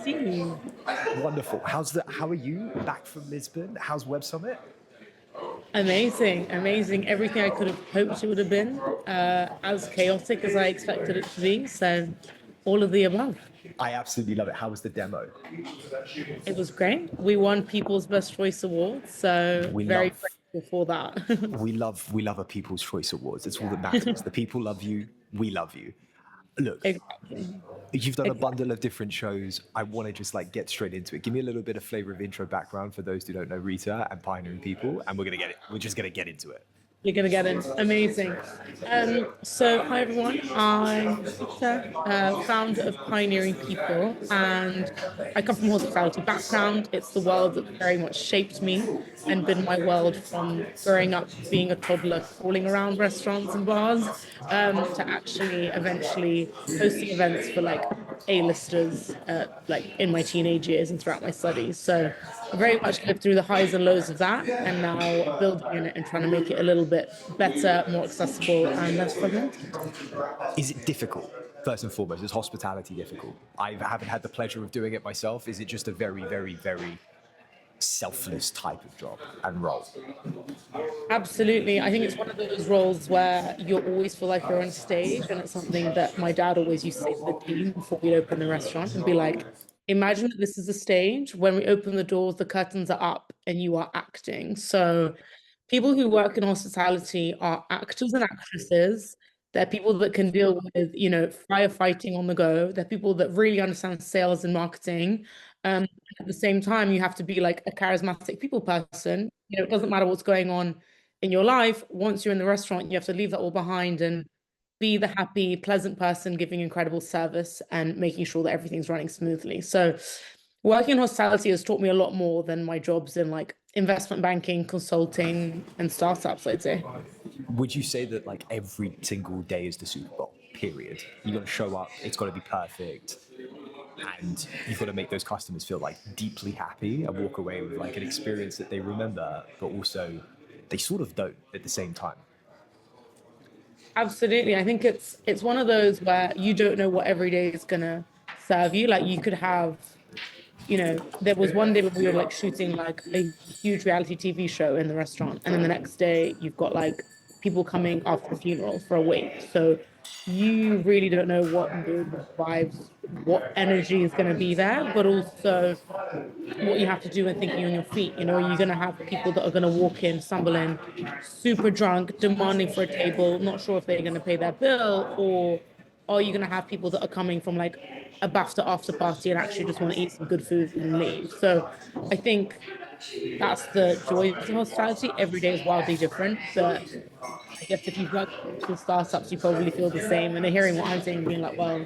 see you. Wonderful. How are you back from Lisbon? How's Web Summit? Amazing, amazing. Everything I could have hoped it would have been, as chaotic as I expected it to be. So, all of the above. I absolutely love it. How was the demo? It was great. We won People's Best Choice Award, so We very love grateful for that. we love a People's Choice Awards. It's all that matters. The people love you. We love you. Look, Exactly. you've done a Exactly. bundle of different shows. I want to just like get straight into it. Give me a little bit of flavor of intro background for those who don't know Rita and Pioneering People, and we're gonna get it. We're just gonna get into it. You're gonna get in. Amazing. So hi everyone. I'm Rita, founder of Pioneering People, and I come from a hospitality background. It's the world that very much shaped me and been my world from growing up being a toddler, crawling around restaurants and bars, to actually eventually hosting events for like A-listers, like in my teenage years and throughout my studies. So I very much lived through the highs and lows of that, and now building on it and trying to make it a little bit better, more accessible, and less fragmented. Is it difficult? First and foremost, is hospitality difficult? I haven't had the pleasure of doing it myself. Is it just a very, very, very selfless type of job and role? Absolutely. I think it's one of those roles where you always feel like you're on stage, and it's something that my dad always used to say to the team before we'd open the restaurant and be like, imagine that this is a stage. When we open the doors, the curtains are up and you are acting. So people who work in hospitality are actors and actresses. They're people that can deal with, firefighting on the go. They're people that really understand sales and marketing. At the same time, you have to be like a charismatic people person. It doesn't matter what's going on in your life. Once you're in the restaurant, you have to leave that all behind and be the happy, pleasant person giving incredible service and making sure that everything's running smoothly. So working in hospitality has taught me a lot more than my jobs in like investment banking, consulting, and startups, I'd say. Would you say that like every single day is the Super Bowl? Period. You got to show up. It's got to be perfect, and you've got to make those customers feel like deeply happy and walk away with like an experience that they remember, but also they sort of don't at the same time. Absolutely. I think it's one of those where you don't know what every day is gonna serve you. Like you could have, there was one day when we were like shooting like a huge reality TV show in the restaurant, and then the next day you've got like people coming after the funeral for a wake. So you really don't know what mood, what vibes, what energy is going to be there, but also what you have to do and thinking on your feet. You're going to have people that are going to walk in, stumble in, super drunk, demanding for a table, not sure if they're going to pay their bill, or are you going to have people that are coming from like a BAFTA after party and actually just want to eat some good food and leave. So I think that's the joy of hospitality. Every day is wildly different, but I guess if you've worked with startups, you probably feel the same. And they're hearing what I'm saying, being like, well,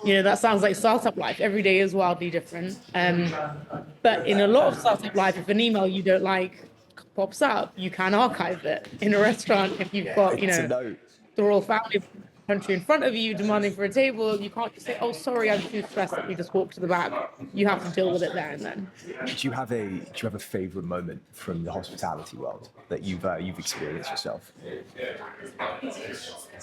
that sounds like startup life. Every day is wildly different. But in a lot of startup life, if an email you don't like pops up, you can archive it. In a restaurant, if you've got, It's a note. the royal family country in front of you demanding for a table, you can't just say, oh, sorry, I'm too stressed, let me just walk to the back. You have to deal with it there and then. Do you have a favorite moment from the hospitality world that you've experienced yourself?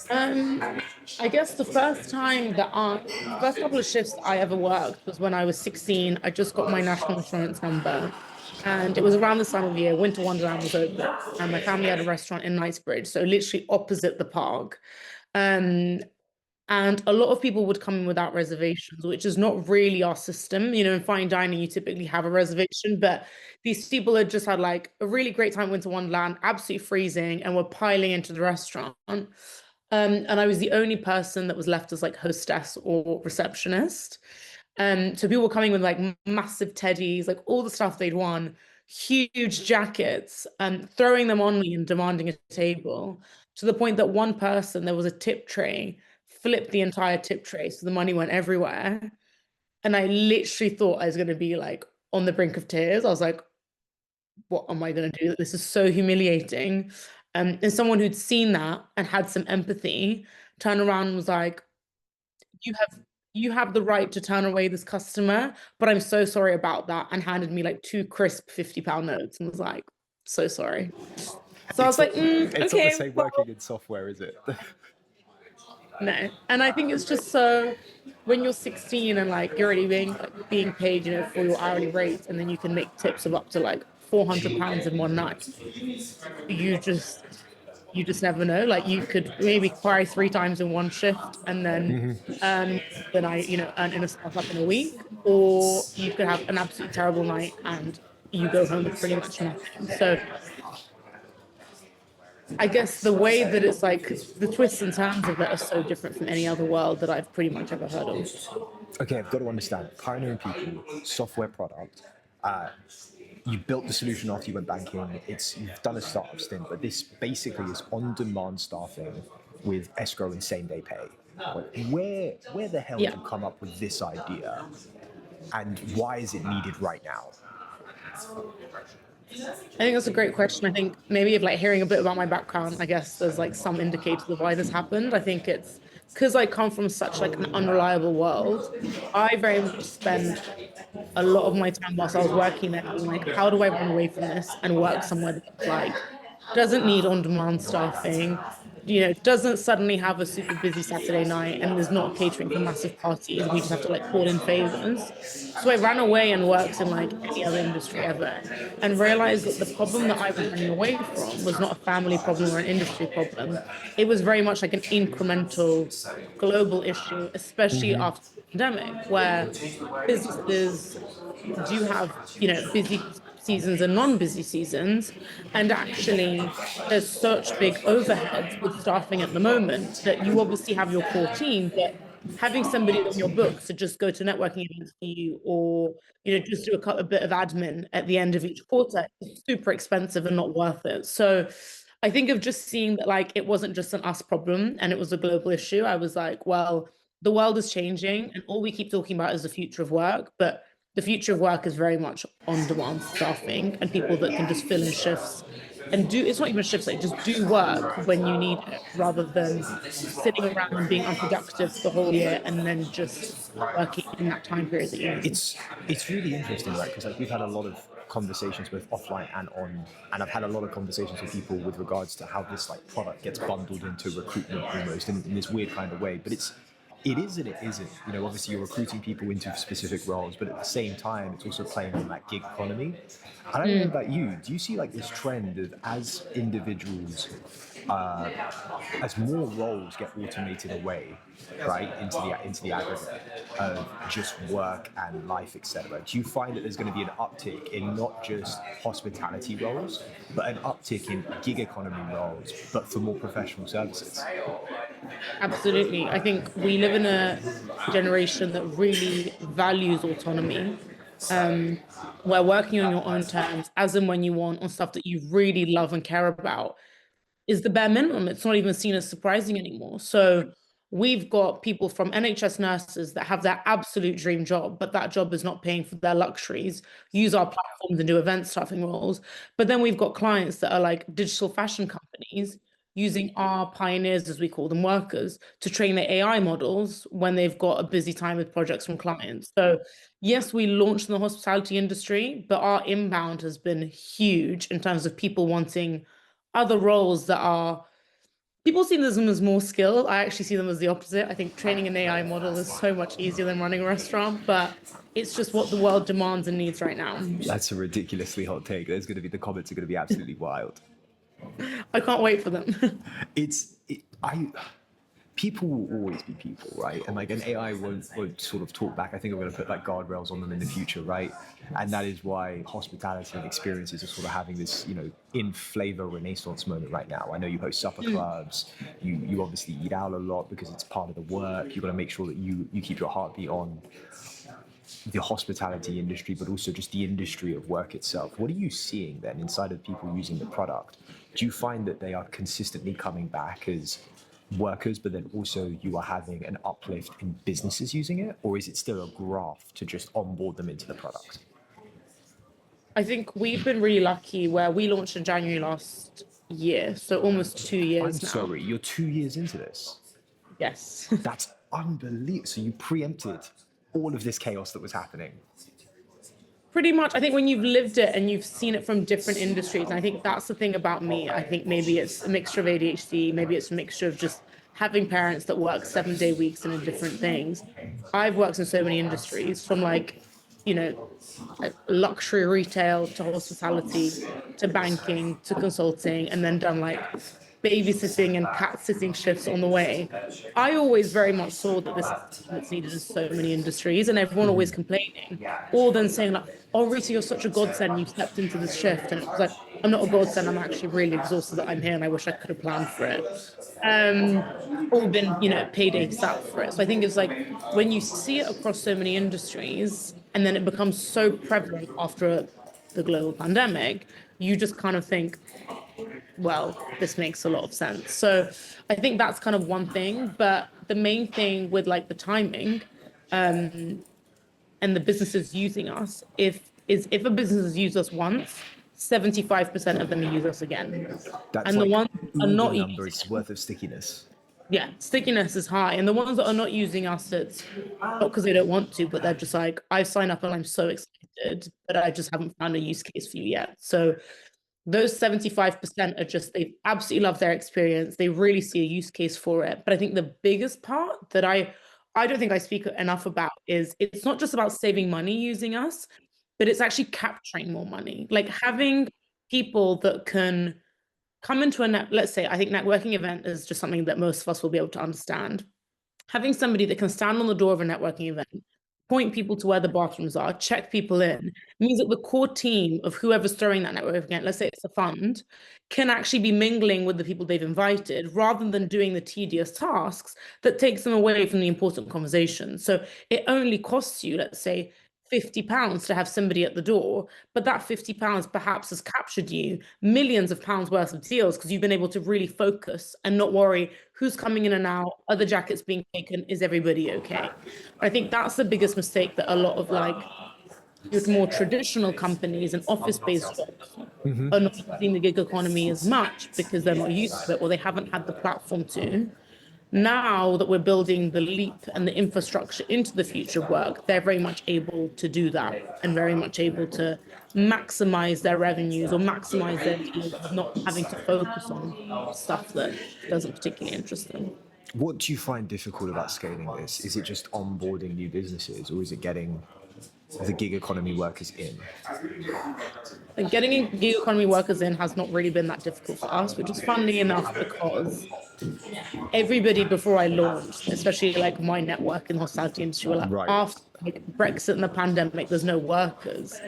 I guess the first first couple of shifts I ever worked was when I was 16. I just got my national insurance number. And it was around this time of year, Winter Wonderland was open, and my family had a restaurant in Knightsbridge, so literally opposite the park. Um, and a lot of people would come in without reservations, which is not really our system. In fine dining, you typically have a reservation, but these people had just had like a really great time in Winter Wonderland, absolutely freezing, and were piling into the restaurant. And I was the only person that was left as like hostess or receptionist. So people were coming with like massive teddies, like all the stuff they'd won, huge jackets, and throwing them on me and demanding a table, to the point that one person, there was a tip tray, flipped the entire tip tray, so the money went everywhere. And I literally thought I was going to be like on the brink of tears. I was like, what am I going to do? This is so humiliating. And someone who'd seen that and had some empathy turned around and was like, you have you have the right to turn away this customer, but I'm so sorry about that, and handed me like two crisp 50-pound notes and was like, so sorry. So I was like, It's not the okay, same well, working in software, is it? no. And I think it's just so when you're 16 and like you're already being paid, for your hourly rate, and then you can make tips of up to like £400 in one night. You just you just never know. Like you could maybe cry three times in one shift and then earn than earn in a startup in a week, or you could have an absolutely terrible night and you go home with pretty much nothing. So I guess the way that it's like the twists and turns of it are so different from any other world that I've pretty much ever heard of. Okay, I've got to understand. Pioneering people, software product. Uh, you built the solution after you went banking. You've done a startup stint, but this basically is on-demand staffing with escrow and same-day pay. Like, where the hell did Yeah. you come up with this idea, and why is it needed right now? I think that's a great question. I think maybe if like hearing a bit about my background, I guess there's like some indicators of why this happened. I think it's because I come from such like an unreliable world. I very much spent a lot of my time whilst I was working there being like, how do I run away from this and work somewhere that like doesn't need on-demand staffing, doesn't suddenly have a super busy Saturday night and is not catering for massive parties. We just have to like call in favors. So I ran away and worked in like any other industry ever and realized that the problem that I was running away from was not a family problem or an industry problem. It was very much like an incremental global issue, especially after the pandemic, where businesses do have, busy seasons and non-busy seasons. And actually, there's such big overheads with staffing at the moment that you obviously have your core team, but having somebody on your books to just go to networking events for you or, just do a bit of admin at the end of each quarter is super expensive and not worth it. So I think of just seeing that like it wasn't just an us problem and it was a global issue. I was like, well, the world is changing and all we keep talking about is the future of work, but the future of work is very much on demand staffing and people that can just fill in shifts and it's not even shifts, like just do work when you need it rather than sitting around and being unproductive the whole year and then just working in that time period that you need. It's really interesting, right? Because like we've had a lot of conversations both offline and on, and I've had a lot of conversations with people with regards to how this like product gets bundled into recruitment almost in this weird kind of way. But it is and it isn't. Obviously you're recruiting people into specific roles, but at the same time, it's also playing on that gig economy. And I don't know about you. Do you see like this trend of as individuals, as more roles get automated away, right, into the aggregate of just work and life, etc. Do you find that there's going to be an uptick in not just hospitality roles, but an uptick in gig economy roles, but for more professional services? Absolutely. I think we live in a generation that really values autonomy, where working on your own terms, as and when you want, on stuff that you really love and care about, is the bare minimum. It's not even seen as surprising anymore. So we've got people from NHS nurses that have their absolute dream job, but that job is not paying for their luxuries, use our platforms and do event staffing roles. But then we've got clients that are like digital fashion companies using our pioneers, as we call them, workers, to train their AI models when they've got a busy time with projects from clients. So yes, we launched in the hospitality industry, but our inbound has been huge in terms of people wanting other roles that are people see them as more skill. I actually see them as the opposite. I think training an AI model is so much easier than running a restaurant, but it's just what the world demands and needs right now. That's a ridiculously hot take. The comments are going to be absolutely wild. I can't wait for them. People will always be people, right? And like an AI won't sort of talk back. I think I'm going to put like guardrails on them in the future, right? And that is why hospitality and experiences are sort of having this, in flavor renaissance moment right now. I know you host supper clubs. You obviously eat out a lot because it's part of the work. You've got to make sure that you keep your heartbeat on the hospitality industry, but also just the industry of work itself. What are you seeing then inside of people using the product? Do you find that they are consistently coming back as workers, but then also you are having an uplift in businesses using it? Or is it still a graft to just onboard them into the product? I think we've been really lucky where we launched in January last year, so almost 2 years now. Sorry, you're 2 years into this. Yes. That's unbelievable. So you preempted all of this chaos that was happening. Pretty much. I think when you've lived it and you've seen it from different industries, and I think that's the thing about me. I think maybe it's a mixture of ADHD, maybe it's a mixture of just having parents that work 7-day weeks and in different things. I've worked in so many industries, from like, like luxury retail to hospitality to banking to consulting, and then done like babysitting and cat sitting shifts on the way. I always very much saw that this is something that's needed in so many industries, and everyone always complaining, or then saying like, "Oh, Rita, you're such a godsend. You stepped into this shift," and it was like, "I'm not a godsend. I'm actually really exhausted that I'm here, and I wish I could have planned for it." Or been, paid ASAP for it. So I think it's like when you see it across so many industries, and then it becomes so prevalent after the global pandemic, you just kind of think, well, this makes a lot of sense. So I think that's kind of one thing. But the main thing with like the timing, and the businesses using us, if a business has used us once, 75% of them use us again. That's And the like ones that are all the not using, numbers worth of stickiness. yeah, stickiness is high. And the ones that are not using us, it's not because they don't want to, but they're just like, I sign up and I'm so excited, but I just haven't found a use case for you yet. So those 75% are just, they absolutely love their experience. They really see a use case for it. But I think the biggest part that I don't think I speak enough about is it's not just about saving money using us, but it's actually capturing more money. Like having people that can come into let's say, I think networking event is just something that most of us will be able to understand. Having somebody that can stand on the door of a networking event, point people to where the bathrooms are, check people in, means that the core team of whoever's throwing that networking event, let's say it's a fund, can actually be mingling with the people they've invited rather than doing the tedious tasks that takes them away from the important conversations. So it only costs you, let's say, £50 to have somebody at the door, but that £50 perhaps has captured you millions of pounds worth of deals because you've been able to really focus and not worry who's coming in and out, are the jackets being taken, is everybody okay? I think that's the biggest mistake that a lot of like your more traditional companies and office-based jobs are not using the gig economy as much because they're not used to it or they haven't had the platform to. Now that we're building the leap and the infrastructure into the future of work, they're very much able to do that and very much able to maximize their revenues or maximize their deals, not having to focus on stuff that doesn't particularly interest them. What do you find difficult about scaling this? Is it just onboarding new businesses, or is it getting the gig economy workers in? And getting gig economy workers in has not really been that difficult for us, which is funnily enough because everybody before I launched, especially like my network in the hospitality industry, were like, Right. after like, Brexit and the pandemic, there's no workers.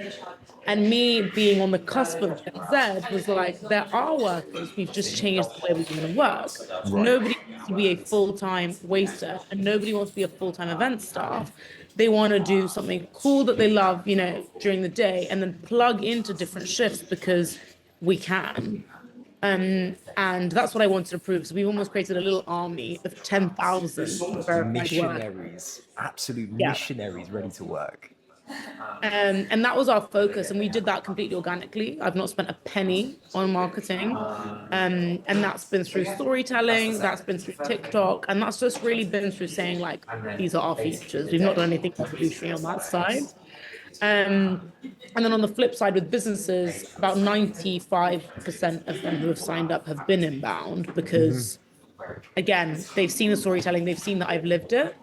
And me being on the cusp of Gen Z was like, there are workers. We've just changed the way we want to work. Right. Nobody wants to be a full-time waiter and nobody wants to be a full-time event staff. They want to do something cool that they love, during the day and then plug into different shifts because we can. And that's what I wanted to prove. So we've almost created a little army of 10,000 verified workers. Missionaries, absolute Yeah. missionaries ready to work. And that was our focus, and we did that completely organically. I've not spent a penny on marketing, and that's been through storytelling, that's been through TikTok, and that's just really been through saying like, these are our features. We've not done anything revolutionary on that side. And then on the flip side with businesses, about 95% of them who have signed up have been inbound because, again, they've seen the storytelling, they've seen that I've lived it.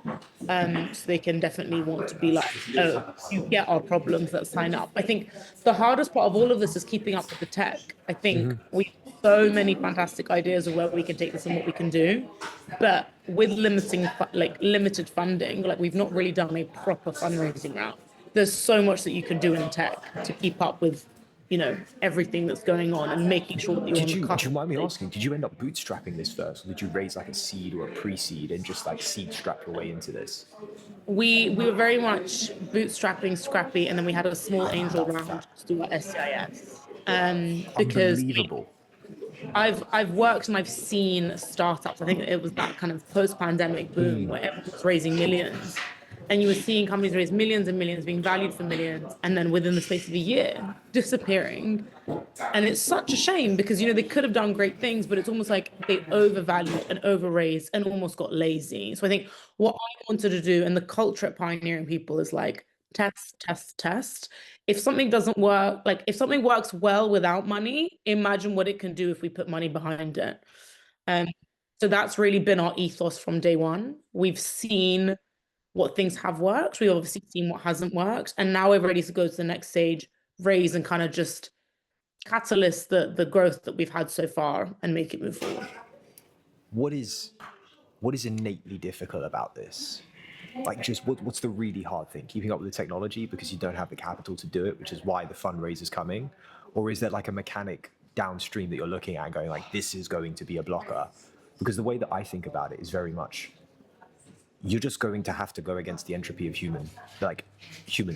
So they can definitely want to be like, oh, you get our problems, that sign up. I think the hardest part of all of this is keeping up with the tech. I think we have so many fantastic ideas of where we can take this and what we can do. But with limited funding, like we've not really done a proper fundraising route. There's so much that you can do in tech to keep up with, everything that's going on and making sure that you're on the cusp. Do you mind me asking, did you end up bootstrapping this first, or did you raise like a seed or a pre-seed and just like seed strap your way into this? We were very much bootstrapping, scrappy, and then we had a small angel round to do our SCIS. Because Unbelievable. I've worked and I've seen startups. I think it was that kind of post-pandemic boom where everyone was raising millions. And you were seeing companies raise millions and millions, being valued for millions, and then within the space of a year, disappearing. And it's such a shame because, they could have done great things, but it's almost like they overvalued and overraised and almost got lazy. So I think what I wanted to do, and the culture at Pioneering People is like, test, test, test. If something doesn't work, like if something works well without money, imagine what it can do if we put money behind it. So that's really been our ethos from day one. We've seen what things have worked. We've obviously seen what hasn't worked. And now we're ready to go to the next stage, raise and kind of just catalyst the growth that we've had so far and make it move forward. What is innately difficult about this? Like, just what's the really hard thing? Keeping up with the technology because you don't have the capital to do it, which is why the fundraiser's coming? Or is there like a mechanic downstream that you're looking at and going like, this is going to be a blocker? Because the way that I think about it is very much, you're just going to have to go against the entropy of human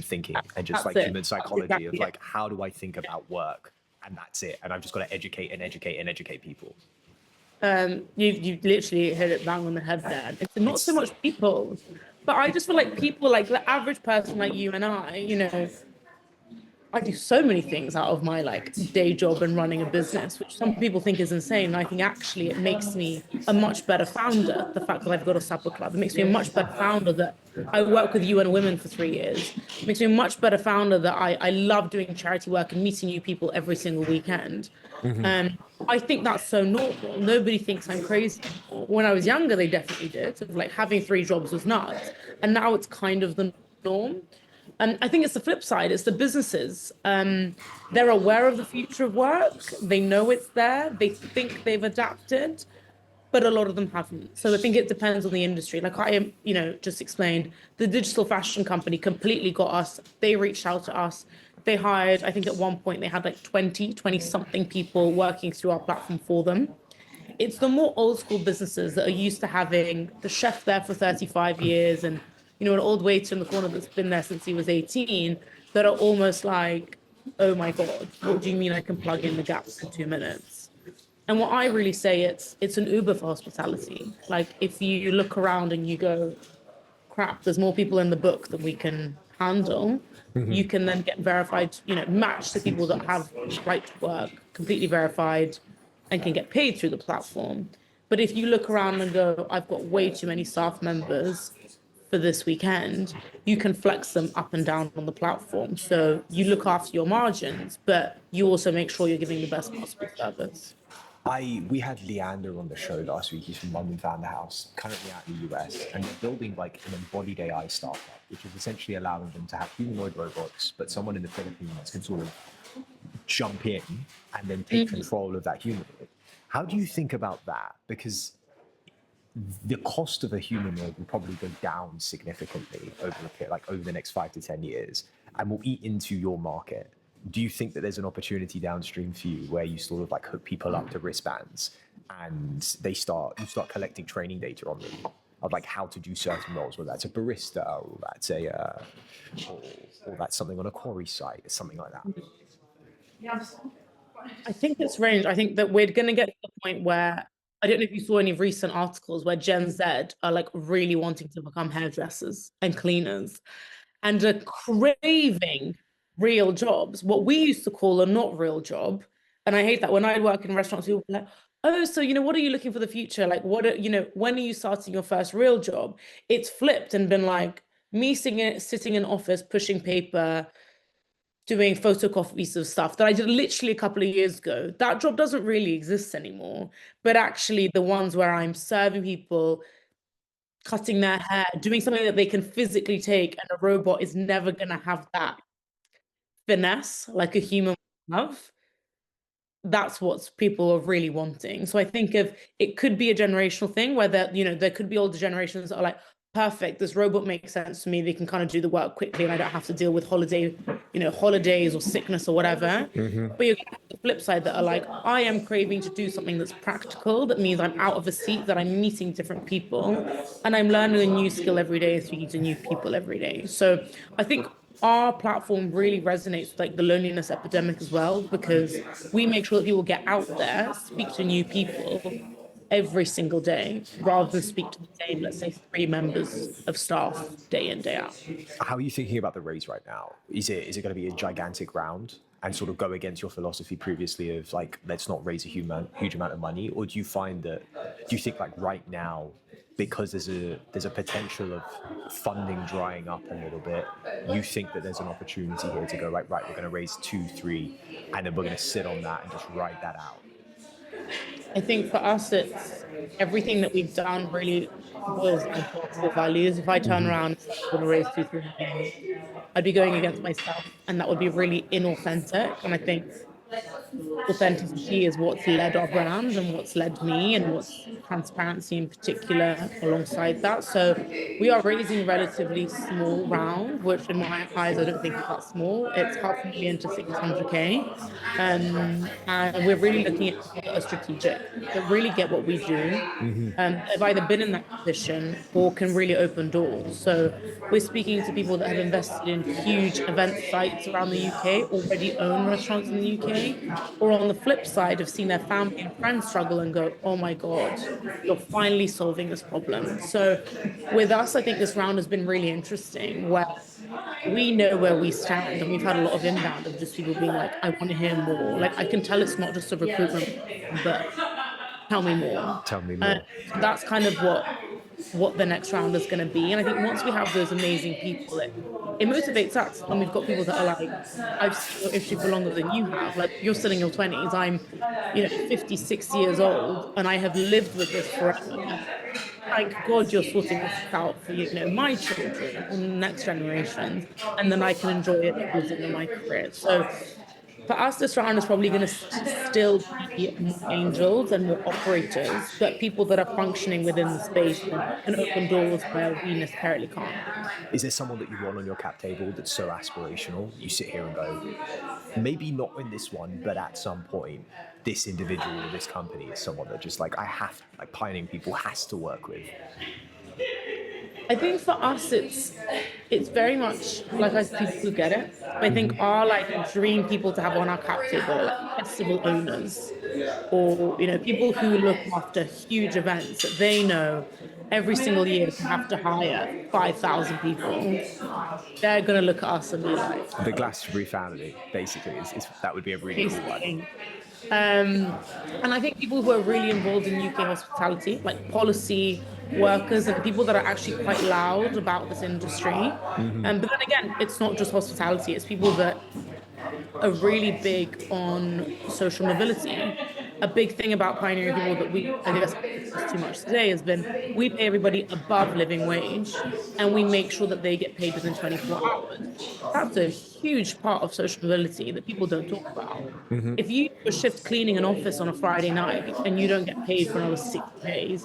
thinking and just That's like it. human That's psychology exactly of it. like, how do I think about work? And that's it. And I've just got to educate and educate and educate people. You literally hit it bang on the head there. It's not so It's much people, but I just feel like people, like the average person like you and I, I do so many things out of my like day job and running a business, which some people think is insane. And I think actually it makes me a much better founder. The fact that I've got a supper club, it makes me a much better founder that I work with UN Women for 3 years. It makes me a much better founder that I love doing charity work and meeting new people every single weekend. I think that's so normal. Nobody thinks I'm crazy. When I was younger, they definitely did. Of like having 3 jobs was nuts. And now it's kind of the norm. And I think it's the flip side. It's the businesses. They're aware of the future of work. They know it's there. They think they've adapted, but a lot of them haven't. So I think it depends on the industry. Like I am, just explained, the digital fashion company completely got us. They reached out to us. They hired, I think at one point they had like 20 something people working through our platform for them. It's the more old school businesses that are used to having the chef there for 35 years and an old waiter in the corner that's been there since he was 18 that are almost like, oh my God, what do you mean I can plug in the gaps in 2 minutes? And what I really say, it's an Uber for hospitality. Like if you look around and you go, crap, there's more people in the book than we can handle. You can then get verified, match the people that have right to work, completely verified, and can get paid through the platform. But if you look around and go, I've got way too many staff members for this weekend, you can flex them up and down on the platform. So you look after your margins, but you also make sure you're giving the best possible service. we had Leander on the show last week. He's from London Founder House, currently out in the US, and they're building like an embodied AI startup, which is essentially allowing them to have humanoid robots, but someone in the Philippines can sort of jump in and then take control of that humanoid. How do you think about that? Because the cost of a humanoid will probably go down significantly over the next 5 to 10 years, and will eat into your market. Do you think that there's an opportunity downstream for you where you sort of like hook people up to wristbands and you start collecting training data on them of like how to do certain roles, whether that's a barista or that's or that's something on a quarry site or something like that? I think it's range. I think that we're going to get to the point where I don't know if you saw any recent articles where Gen Z are like really wanting to become hairdressers and cleaners and are craving real jobs, what we used to call a not real job. And I hate that when I work in restaurants, people are like, oh, so, what are you looking for the future? Like, when are you starting your first real job? It's flipped and been like me sitting in office, pushing paper, doing photocopies of stuff that I did literally a couple of years ago. That job doesn't really exist anymore. But actually, the ones where I'm serving people, cutting their hair, doing something that they can physically take, and a robot is never going to have that finesse like a human would have. That's what people are really wanting. So I think if it could be a generational thing where there could be older generations that are like, perfect, this robot makes sense to me. They can kind of do the work quickly and I don't have to deal with holidays or sickness or whatever. But you get the flip side that are like, I am craving to do something that's practical. That means I'm out of a seat, that I'm meeting different people and I'm learning a new skill every day and speaking to new people every day. So I think our platform really resonates with like the loneliness epidemic as well, because we make sure that people get out there, speak to new people every single day, rather than speak to the same, let's say, 3 members of staff day in, day out. How are you thinking about the raise right now? Is it going to be a gigantic round and sort of go against your philosophy previously of like, let's not raise a huge amount of money? Or do you think like right now, because there's a potential of funding drying up a little bit, you think that there's an opportunity here to go, right, we're going to raise 2, 3, and then we're going to sit on that and just ride that out? I think for us, it's everything that we've done really boils down to our core values. If I turn around and say I want to raise 2, 3 million, I'd be going against myself, and that would be really inauthentic. And I think authenticity is what's led our brand and what's led me and what's transparency in particular alongside that. So we are raising a relatively small round, which in my eyes, I don't think is that small. It's 500,000 to 600K. And we're really looking at people that are strategic, that really get what we do. Have either been in that position or can really open doors. So we're speaking to people that have invested in huge event sites around the UK, already own restaurants in the UK, or on the flip side, have seen their family and friends struggle and go, oh my God, you're finally solving this problem. So with us, I think this round has been really interesting where we know where we stand, and we've had a lot of inbound of just people being like, I want to hear more. Like I can tell it's not just a recruitment, but tell me more. Tell me more. So that's kind of what the next round is going to be. And I think once we have those amazing people, it motivates us. And we've got people that are like, I've seen your issue for longer than you have. Like you're still in your 20s. I'm, 50, 60 years old, and I have lived with this forever. Thank God you're sorting this out for, my children and the next generations. And then I can enjoy it towards the end of my career. So for us, this round is probably going to still be more angels and more operators, but people that are functioning within the space and can open doors where we necessarily can't. Is there someone that you want on your cap table that's so aspirational? You sit here and go, maybe not in this one, but at some point, this individual or this company is someone that just like pioneering people has to work with. I think for us, it's very much like us people who get it. I think our like dream people to have on our cap table are like festival owners, or people who look after huge events that they know every single year they have to hire 5,000 people. They're gonna look at us and be like, The Glastonbury family, basically, is that would be a really cool one. And I think people who are really involved in UK hospitality, like policy workers and people that are actually quite loud about this industry. But then again, it's not just hospitality, it's people that are really big on social mobility. A big thing about pioneering people that I guess, discussed too much today has been we pay everybody above living wage and we make sure that they get paid within 24 hours. That's a huge part of social mobility that people don't talk about. If you do a shift cleaning an office on a Friday night and you don't get paid for another 60 days,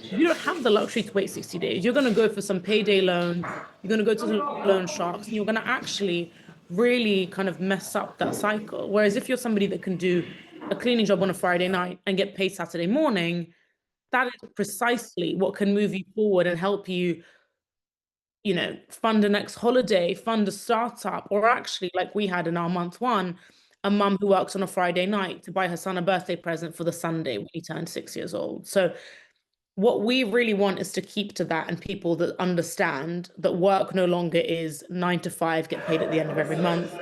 you don't have the luxury to wait 60 days. You're going to go for some payday loan, you're going to go to the loan sharks, and you're going to actually really kind of mess up that cycle. Whereas if you're somebody that can do a cleaning job on a Friday night and get paid Saturday morning, that is precisely what can move you forward and help you, fund a next holiday, fund a startup, or actually, like we had in our month one, a mum who works on a Friday night to buy her son a birthday present for the Sunday when he turned 6 years old. So what we really want is to keep to that, and people that understand that work no longer is 9 to 5, get paid at the end of every month.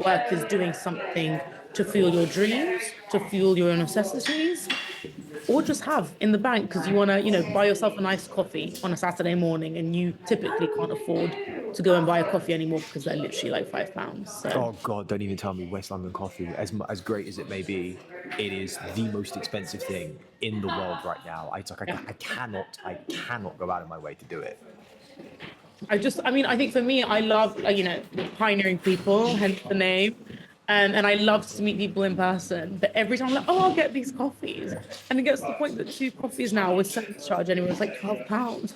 Work is doing something to fuel your dreams, to fuel your necessities, or just have in the bank because you want to, buy yourself a nice coffee on a Saturday morning, and you typically can't afford to go and buy a coffee anymore because they're literally like £5. So. Oh God, don't even tell me West London coffee. As great as it may be, it is the most expensive thing in the world right now. I cannot go out of my way to do it. I think for me, I love, pioneering people, hence the name. And I love to meet people in person. But every time I'm like, I'll get these coffees. And it gets to the point that 2 coffees now with service charge anyway, it's like £12.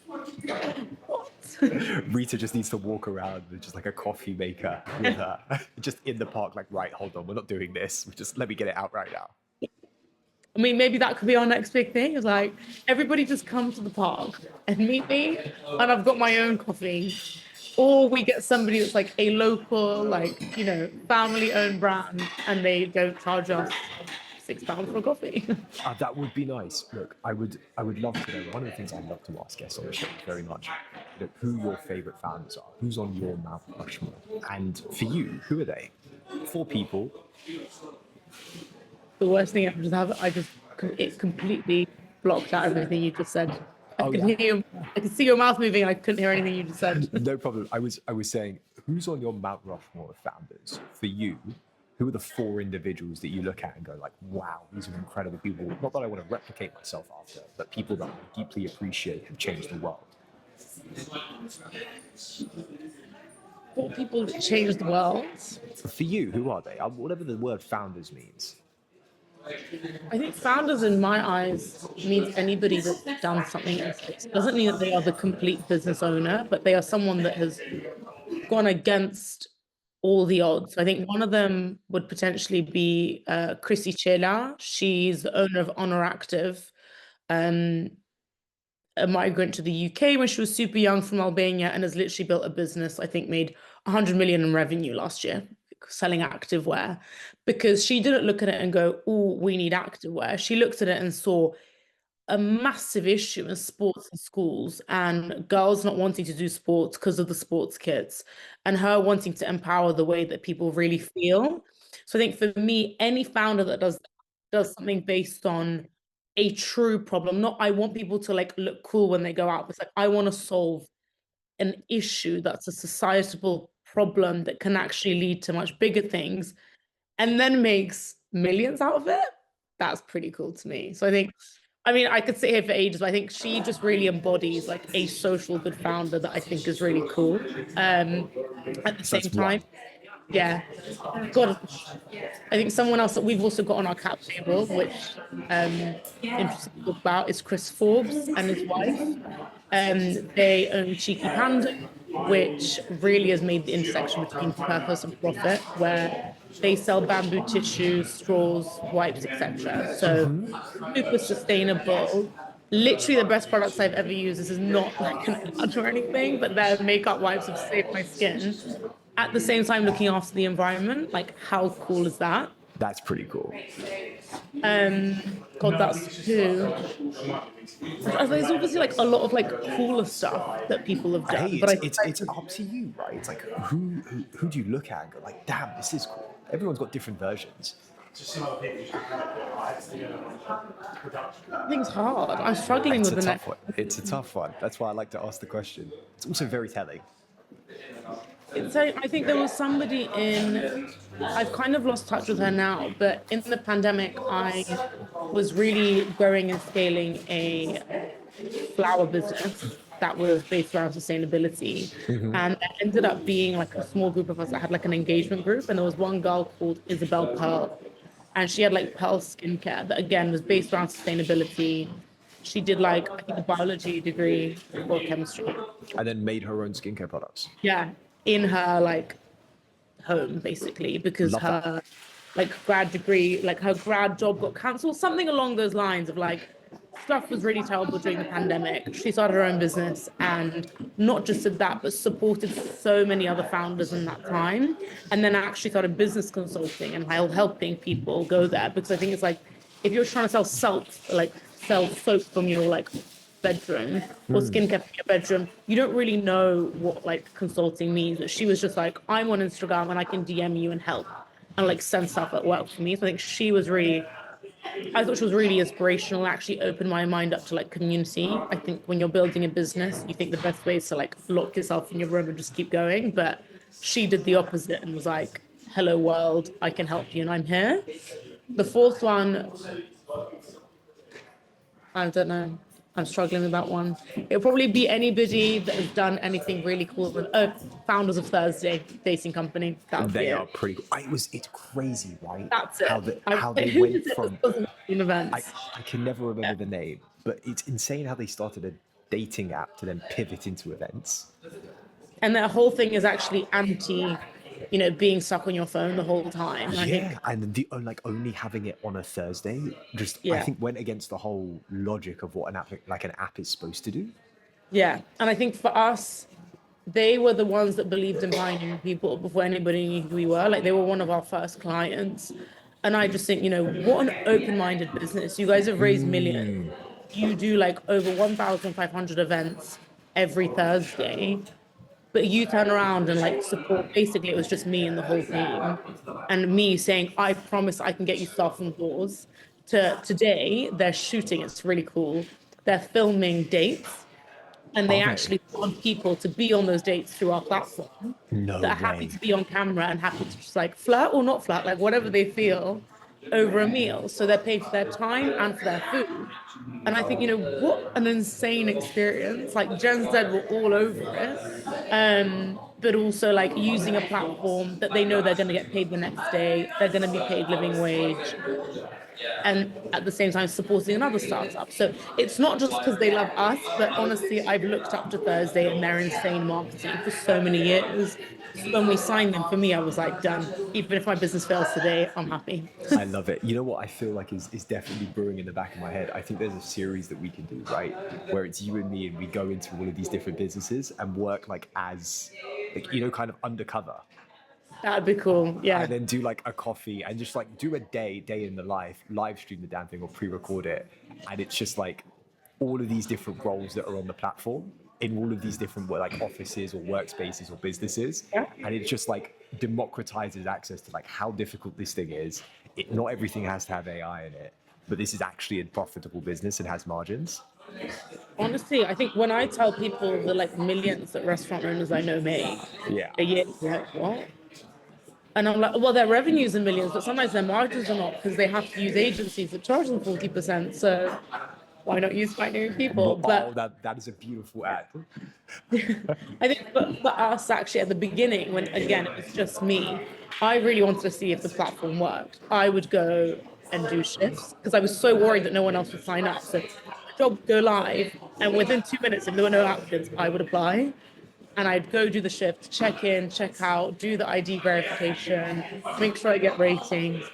What? Rita just needs to walk around with just like a coffee maker with her, just in the park, like, right, hold on, we're not doing this. Just let me get it out right now. I mean, maybe that could be our next big thing. It's like, everybody just come to the park and meet me, and I've got my own coffee. Or we get somebody that's like a local, family-owned brand, and they don't charge us £6 for a coffee. That would be nice. Look, I would love to know. One of the things I'd love to ask guests on the show very much, who your favourite founders are, who's on your Mount Rushmore, and for you, who are they? 4 people. The worst thing it completely blocked out everything you just said. I could see your mouth moving. I couldn't hear anything you just said. No problem. I was saying, who's on your Mount Rushmore of founders for you, Who are the four individuals that you look at and go like, wow, these are incredible people? Not that I want to replicate myself after, but people that I deeply appreciate and change the world. What people that change the world. For you, who are they? Whatever the word founders means. I think founders, in my eyes, means anybody that's done something in space. Doesn't mean that they are the complete business owner, but they are someone that has gone against all the odds. So I think one of them would potentially be Chrissy Chela. She's the owner of Honor Active, um, a migrant to the UK when she was super young from Albania, and has literally built a business. I think made 100 million in revenue last year selling activewear, because she didn't look at it and go, oh, we need activewear. She looked at it and saw a massive issue in sports and schools, and girls not wanting to do sports because of the sports kits, and her wanting to empower the way that people really feel. So I think for me, any founder that does something based on a true problem, not I want people to like look cool when they go out, but it's like I want to solve an issue that's a societal problem that can actually lead to much bigger things, and then makes millions out of it. That's pretty cool to me. So I think, I mean, I could sit here for ages, but I think she just really embodies like a social good founder that I think is really cool. At the So same that's time, one. yeah. God, I think someone else that we've also got on our cap table, which interesting to talk about, is Chris Forbes and his wife. They own Cheeky Panda, which really has made the intersection between purpose and profit, where they sell bamboo tissues, straws, wipes, etc. So super sustainable. Literally the best products I've ever used. This is not like an ad or anything, but their makeup wipes have saved my skin. At the same time, looking after the environment. Like, how cool is that? That's pretty cool. God, that's two. There's obviously like a lot of like cooler stuff that people have Hey, done, but I think it's up to you, right? It's like who do you look at and go like, damn, this is cool. Everyone's got different versions. things hard. I'm struggling It's with a the tough next. one. It's a tough one. That's why I like to ask the question. It's also very telling. So I think there was somebody in, I've kind of lost touch with her now, but in the pandemic, I was really growing and scaling a flower business that was based around sustainability. And it ended up being like a small group of us that had like an engagement group. And there was one girl called Isabel Pearl. And she had like Pearl skincare that again was based around sustainability. She did like, I think, a biology degree or chemistry. And then made her own skincare products. Yeah, in her like home basically, because Love that. her like grad degree, like her grad job got cancelled, something along those lines of like stuff was really terrible during the pandemic. She started her own business and not just did that, but supported so many other founders in that time. And then actually started business consulting and helping people go there, because I think it's like if you're trying to sell soap from your like bedroom or skincare from your bedroom, you don't really know what like consulting means. But she was just like, I'm on Instagram and I can DM you and help and like send stuff that worked for me. So I think I thought she was really inspirational, actually opened my mind up to like community. I think when you're building a business, you think the best way is to like lock yourself in your room and just keep going. But she did the opposite and was like, hello world, I can help you and I'm here. The fourth one, I don't know. I'm struggling with that one. It'll probably be anybody that has done anything really cool. Founders of Thursday dating company. That would be They are it. pretty cool. It's crazy, right? That's How it. how they Who went is it from that doesn't do I, events? I can never remember the name, but it's insane how they started a dating app to then pivot into events. And that whole thing is actually anti, being stuck on your phone the whole time. And I think, Yeah, and the like only having it on a Thursday just I yeah, think went against the whole logic of what an app is supposed to do. yeah. And I think for us, they were the ones that believed in pioneering people before anybody knew who we were. Like they were one of our first clients. And I just think, what an open-minded business. You guys have raised millions. You do like over 1,500 events every Thursday, but you turn around and like support. Basically, it was just me and the whole team, and me saying, "I promise I can get you stuff from doors." To today, they're shooting. It's really cool. They're filming dates and they Are they? actually want people to be on those dates through our platform No that are happy way. to be on camera and happy to just like flirt or not flirt, like whatever they feel over a meal. So they're paid for their time and for their food. And I think, what an insane experience. Like Gen Z were all over it. But also like using a platform that they know they're going to get paid the next day, they're going to be paid living wage, and at the same time supporting another startup. So it's not just because they love us, but honestly, I've looked up to Thursday and their insane marketing for so many years. So when we signed them, for me, I was like, done. Even if my business fails today, I'm happy. I love it. You know what I feel like is definitely brewing in the back of my head? I think there's a series that we can do, right? Where it's you and me and we go into all of these different businesses and work like as, like, kind of undercover. That'd be cool. Yeah. And then do like a coffee and just like do a day in the life, live stream the damn thing or pre-record it. And it's just like all of these different roles that are on the platform in all of these different like offices or workspaces or businesses. Yeah. And it just like democratizes access to like how difficult this thing is. Not everything has to have AI in it, but this is actually a profitable business and has margins. Honestly, I think when I tell people the like millions that restaurant owners I know make Yeah. a year, they're like, what? And I'm like, well, their revenues are millions, but sometimes their margins are not because they have to use agencies that charge them 40%. So why not use finding people? Well, But that is a beautiful ad. I think for us, actually, at the beginning, when again, it was just me, I really wanted to see if the platform worked. I would go and do shifts because I was so worried that no one else would sign up. So the job would go live, and within 2 minutes, if there were no applicants, I would apply. And I'd go do the shift, check in, check out, do the ID verification, make sure I get ratings.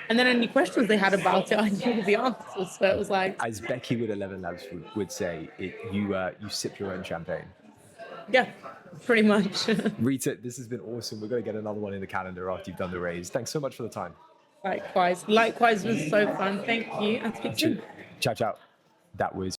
And then any questions they had about it, I knew the answers. So it was like, As Becky with 11 Labs would say, you sip your own champagne. yeah, pretty much. Rita, this has been awesome. We're going to get another one in the calendar after you've done the raise. Thanks so much for the time. Likewise. Likewise was so fun. Thank you. And speak soon. Ciao, ciao. That was